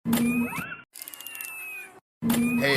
Hey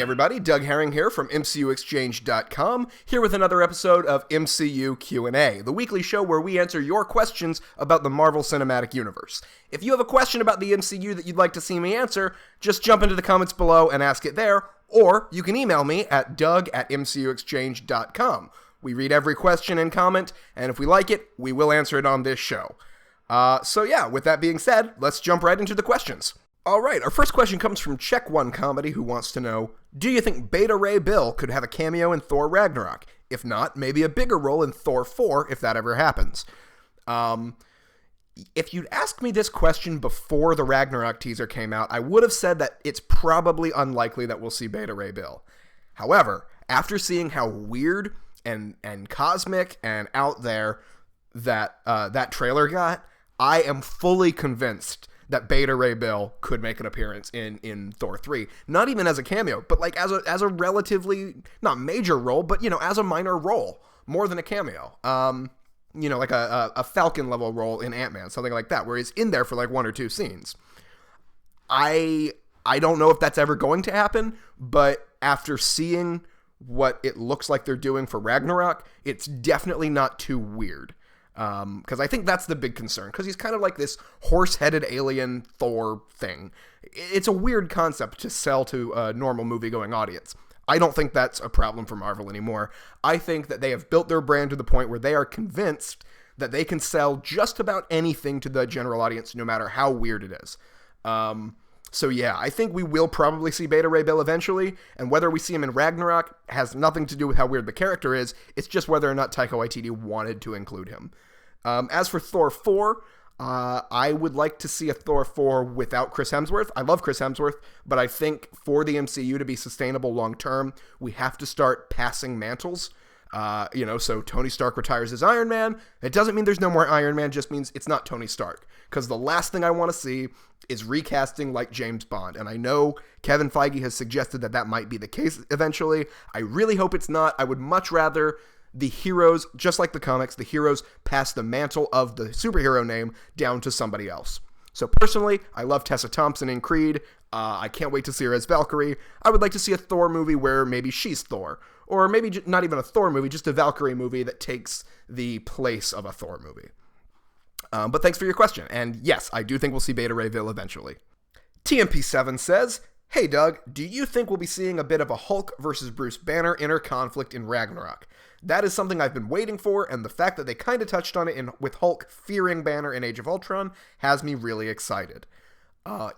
everybody, Doug Herring here from MCUExchange.com, here with another episode of MCU Q&A, the weekly show where we answer your questions about the Marvel Cinematic Universe. If you have a question about the MCU that you'd like to see me answer, just jump into the comments below and ask it there, or you can email me at doug@mcuexchange.com. We read every question and comment, and if we like it, we will answer it on this show. With that being said, let's jump right into the questions. Alright, our first question comes from Check One Comedy, who wants to know, do you think Beta Ray Bill could have a cameo in Thor Ragnarok? If not, maybe a bigger role in Thor 4 if that ever happens. If you'd asked me this question before the Ragnarok teaser came out, I would have said that it's probably unlikely that we'll see Beta Ray Bill. However, after seeing how weird and cosmic and out there that trailer got, I am fully convinced that Beta Ray Bill could make an appearance in Thor 3. Not even as a cameo, but like as a relatively, not major role, but, as a minor role. More than a cameo. Like a Falcon level role in Ant-Man, something like that, where he's in there for like one or two scenes. I don't know if that's ever going to happen, but after seeing what it looks like they're doing for Ragnarok, it's definitely not too weird. Because I think that's the big concern, because he's kind of like this horse-headed alien Thor thing. It's a weird concept to sell to a normal movie-going audience. I don't think that's a problem for Marvel anymore. I think that they have built their brand to the point where they are convinced that they can sell just about anything to the general audience, no matter how weird it is. I think we will probably see Beta Ray Bill eventually, and whether we see him in Ragnarok has nothing to do with how weird the character is. It's just whether or not Taika Waititi wanted to include him. As for Thor 4, I would like to see a Thor 4 without Chris Hemsworth. I love Chris Hemsworth, but I think for the MCU to be sustainable long term, we have to start passing mantles. So Tony Stark retires as Iron Man. It doesn't mean there's no more Iron Man, just means it's not Tony Stark. Because the last thing I want to see is recasting like James Bond. And I know Kevin Feige has suggested that might be the case eventually. I really hope it's not. I would much rather the heroes, just like the comics, the heroes pass the mantle of the superhero name down to somebody else. So personally, I love Tessa Thompson in Creed. I can't wait to see her as Valkyrie. I would like to see a Thor movie where maybe she's Thor. Or maybe not even a Thor movie, just a Valkyrie movie that takes the place of a Thor movie. But thanks for your question. And yes, I do think we'll see Beta Ray Bill eventually. TMP7 says, hey Doug, do you think we'll be seeing a bit of a Hulk versus Bruce Banner inner conflict in Ragnarok? That is something I've been waiting for, and the fact that they kind of touched on it with Hulk fearing Banner in Age of Ultron has me really excited.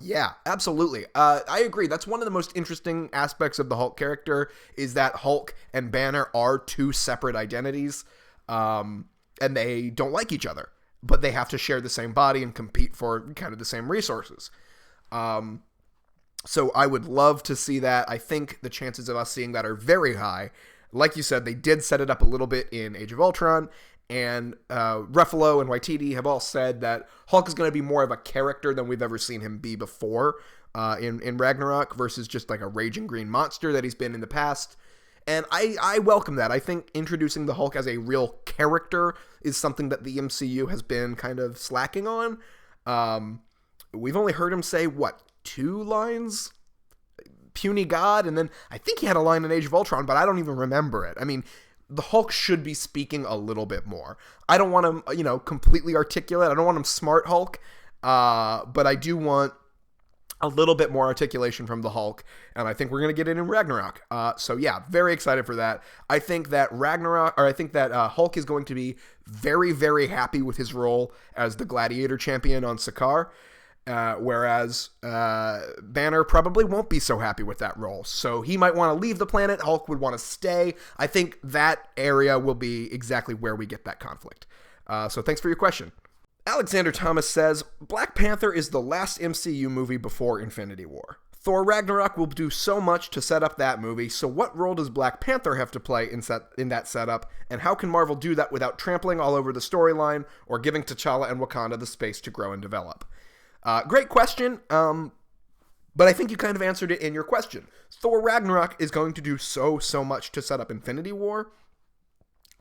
Yeah, absolutely. I agree. That's one of the most interesting aspects of the Hulk character, is that Hulk and Banner are two separate identities, and they don't like each other, but they have to share the same body and compete for kind of the same resources. So I would love to see that. I think the chances of us seeing that are very high. Like you said, they did set it up a little bit in Age of Ultron, and Ruffalo and Waititi have all said that Hulk is going to be more of a character than we've ever seen him be before in Ragnarok, versus just like a raging green monster that he's been in the past. And I welcome that. I think introducing the Hulk as a real character is something that the MCU has been kind of slacking on. We've only heard him say, 2 lines? Puny God, and then I think he had a line in Age of Ultron, but I don't even remember it. I mean, the Hulk should be speaking a little bit more. I don't want him, completely articulate. I don't want him smart Hulk, but I do want a little bit more articulation from the Hulk, and I think we're going to get it in Ragnarok. Very excited for that. I think that Hulk is going to be very, very happy with his role as the Gladiator champion on Sakaar. Whereas Banner probably won't be so happy with that role. So he might want to leave the planet. Hulk would want to stay. I think that area will be exactly where we get that conflict. So thanks for your question. Alexander Thomas says, Black Panther is the last MCU movie before Infinity War. Thor Ragnarok will do so much to set up that movie, so what role does Black Panther have to play in that setup, and how can Marvel do that without trampling all over the storyline or giving T'Challa and Wakanda the space to grow and develop? Great question, but I think you kind of answered it in your question. Thor Ragnarok is going to do so much to set up Infinity War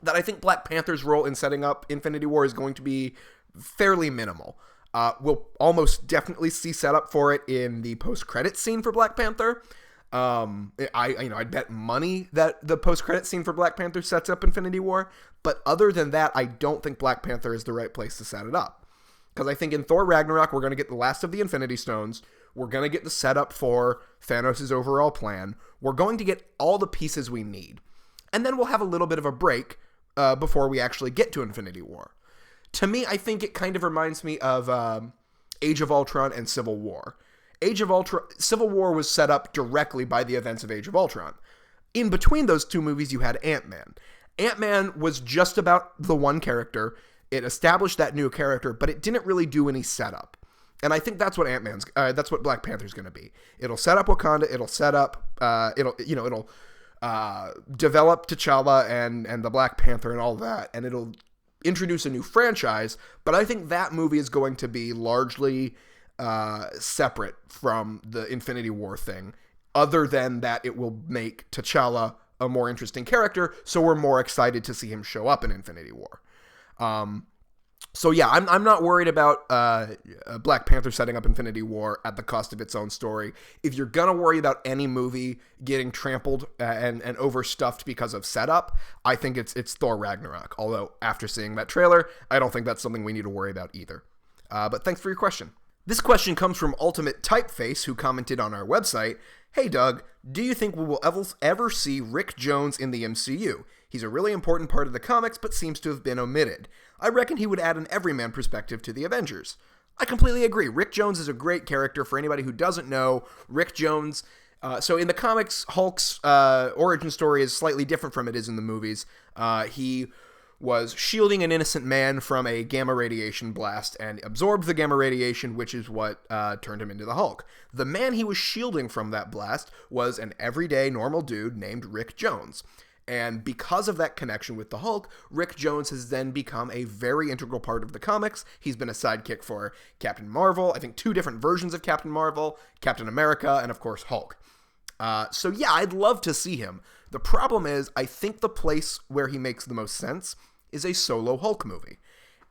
that I think Black Panther's role in setting up Infinity War is going to be fairly minimal. We'll almost definitely see setup for it in the post-credit scene for Black Panther. I'd bet money that the post-credit scene for Black Panther sets up Infinity War. But other than that, I don't think Black Panther is the right place to set it up. Because I think in Thor Ragnarok, we're going to get the last of the Infinity Stones. We're going to get the setup for Thanos' overall plan. We're going to get all the pieces we need. And then we'll have a little bit of a break before we actually get to Infinity War. To me, I think it kind of reminds me of Age of Ultron and Civil War. Civil War was set up directly by the events of Age of Ultron. In between those two movies, you had Ant-Man. Ant-Man was just about the one character. It established that new character, but it didn't really do any setup. And I think that's what that's what Black Panther's going to be. It'll set up Wakanda. It'll set up, it'll develop T'Challa and the Black Panther and all that, and it'll introduce a new franchise. But I think that movie is going to be largely separate from the Infinity War thing, other than that it will make T'Challa a more interesting character, so we're more excited to see him show up in Infinity War. So yeah, I'm not worried about Black Panther setting up Infinity War at the cost of its own story. If you're gonna worry about any movie getting trampled and overstuffed because of setup, I think it's Thor Ragnarok. Although after seeing that trailer, I don't think that's something we need to worry about either. But thanks for your question. This question comes from Ultimate Typeface, who commented on our website, "Hey Doug, do you think we will ever see Rick Jones in the MCU? He's a really important part of the comics, but seems to have been omitted. I reckon he would add an everyman perspective to the Avengers." I completely agree. Rick Jones is a great character. For anybody who doesn't know, Rick Jones... so in the comics, Hulk's origin story is slightly different from it is in the movies. He was shielding an innocent man from a gamma radiation blast and absorbed the gamma radiation, which is what turned him into the Hulk. The man he was shielding from that blast was an everyday normal dude named Rick Jones. And because of that connection with the Hulk, Rick Jones has then become a very integral part of the comics. He's been a sidekick for Captain Marvel, I think 2 different versions of Captain Marvel, Captain America, and of course Hulk. So yeah, I'd love to see him. The problem is, I think the place where he makes the most sense is a solo Hulk movie.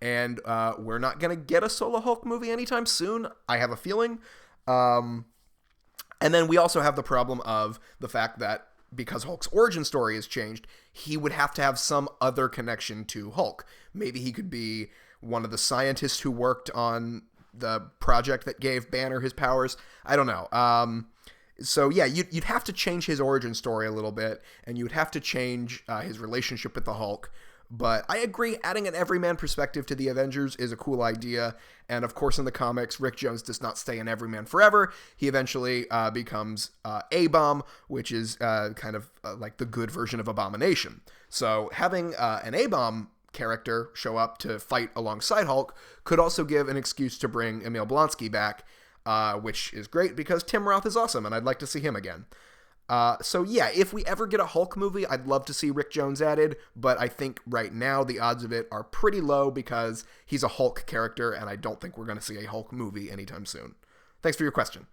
And we're not going to get a solo Hulk movie anytime soon, I have a feeling. And then we also have the problem of the fact that because Hulk's origin story has changed, he would have to have some other connection to Hulk. Maybe he could be one of the scientists who worked on the project that gave Banner his powers. I don't know. So yeah, you'd have to change his origin story a little bit, and you would have to change his relationship with the Hulk. But I agree, adding an everyman perspective to the Avengers is a cool idea. And of course, in the comics, Rick Jones does not stay an everyman forever. He eventually becomes A-Bomb, which is kind of like the good version of Abomination. So having an A-Bomb character show up to fight alongside Hulk could also give an excuse to bring Emil Blonsky back, which is great because Tim Roth is awesome, and I'd like to see him again. So yeah, if we ever get a Hulk movie, I'd love to see Rick Jones added, but I think right now the odds of it are pretty low because he's a Hulk character, and I don't think we're going to see a Hulk movie anytime soon. Thanks for your question.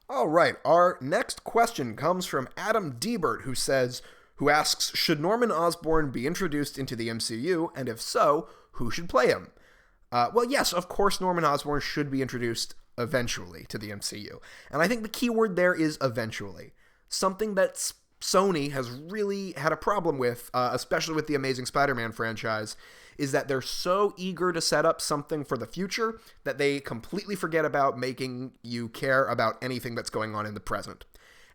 All right, our next question comes from Adam Diebert, who asks, should Norman Osborn be introduced into the MCU, and if so, who should play him? Well, yes, of course Norman Osborn should be introduced eventually to the MCU, and I think the key word there is eventually. Something that Sony has really had a problem with, especially with the Amazing Spider-Man franchise, is that they're so eager to set up something for the future that they completely forget about making you care about anything that's going on in the present.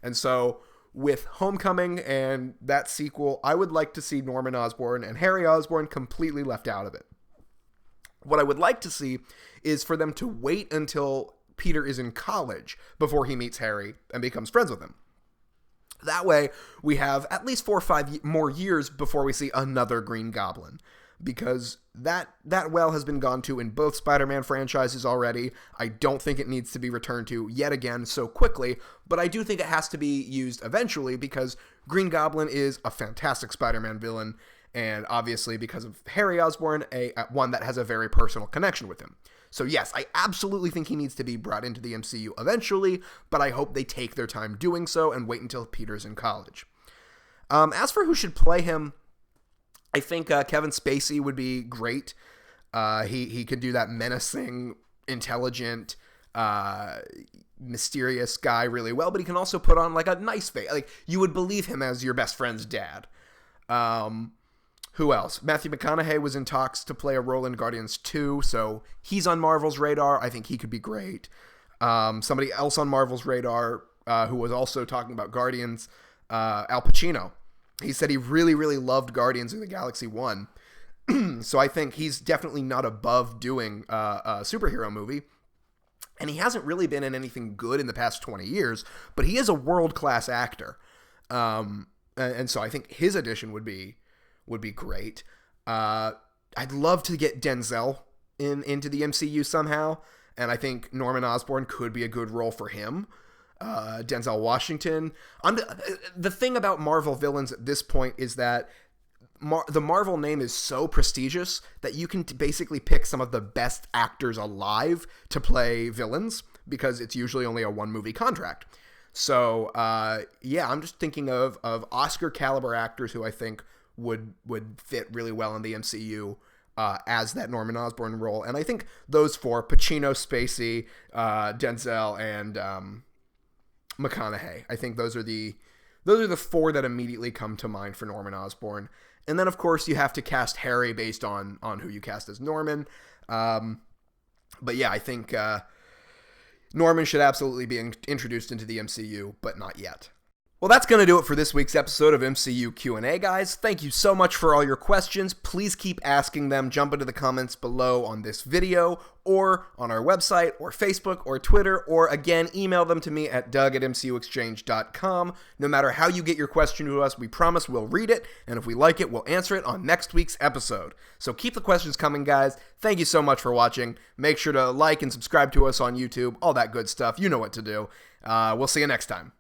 And so, with Homecoming and that sequel, I would like to see Norman Osborn and Harry Osborn completely left out of it. What I would like to see is for them to wait until Peter is in college before he meets Harry and becomes friends with him. That way, we have at least 4 or 5 more years before we see another Green Goblin. Because that well has been gone to in both Spider-Man franchises already. I don't think it needs to be returned to yet again so quickly, but I do think it has to be used eventually because Green Goblin is a fantastic Spider-Man villain, and obviously because of Harry Osborn, one that has a very personal connection with him. So yes, I absolutely think he needs to be brought into the MCU eventually, but I hope they take their time doing so and wait until Peter's in college. As for who should play him, I think Kevin Spacey would be great. He could do that menacing intelligent, mysterious guy really well, but he can also put on like a nice face. Like, you would believe him as your best friend's dad. Who else? Matthew McConaughey was in talks to play a role in Guardians 2, so he's on Marvel's radar. I think he could be great. Somebody else on Marvel's radar who was also talking about Guardians, Al Pacino. He said he really, really loved Guardians of the Galaxy 1. So I think he's definitely not above doing a superhero movie. And he hasn't really been in anything good in the past 20 years, but he is a world-class actor. And so I think his addition would be great. I'd love to get Denzel into the MCU somehow, and I think Norman Osborn could be a good role for him. Denzel Washington. The thing about Marvel villains at this point is that the Marvel name is so prestigious that you can basically pick some of the best actors alive to play villains, because it's usually only a one-movie contract. So, yeah, I'm just thinking of Oscar caliber actors who I think would fit really well in the MCU as that Norman Osborn role. And I think those four, Pacino, Spacey, Denzel, and McConaughey, I think those are the four that immediately come to mind for Norman Osborn. And then, of course, you have to cast Harry based on who you cast as Norman. But yeah, I think Norman should absolutely be introduced into the MCU, but not yet. Well, that's going to do it for this week's episode of MCU Q&A, guys. Thank you so much for all your questions. Please keep asking them. Jump into the comments below on this video, or on our website, or Facebook, or Twitter, or again, email them to me at doug@mcuexchange.com. No matter how you get your question to us, we promise we'll read it, and if we like it, we'll answer it on next week's episode. So keep the questions coming, guys. Thank you so much for watching. Make sure to like and subscribe to us on YouTube, all that good stuff. You know what to do. We'll see you next time.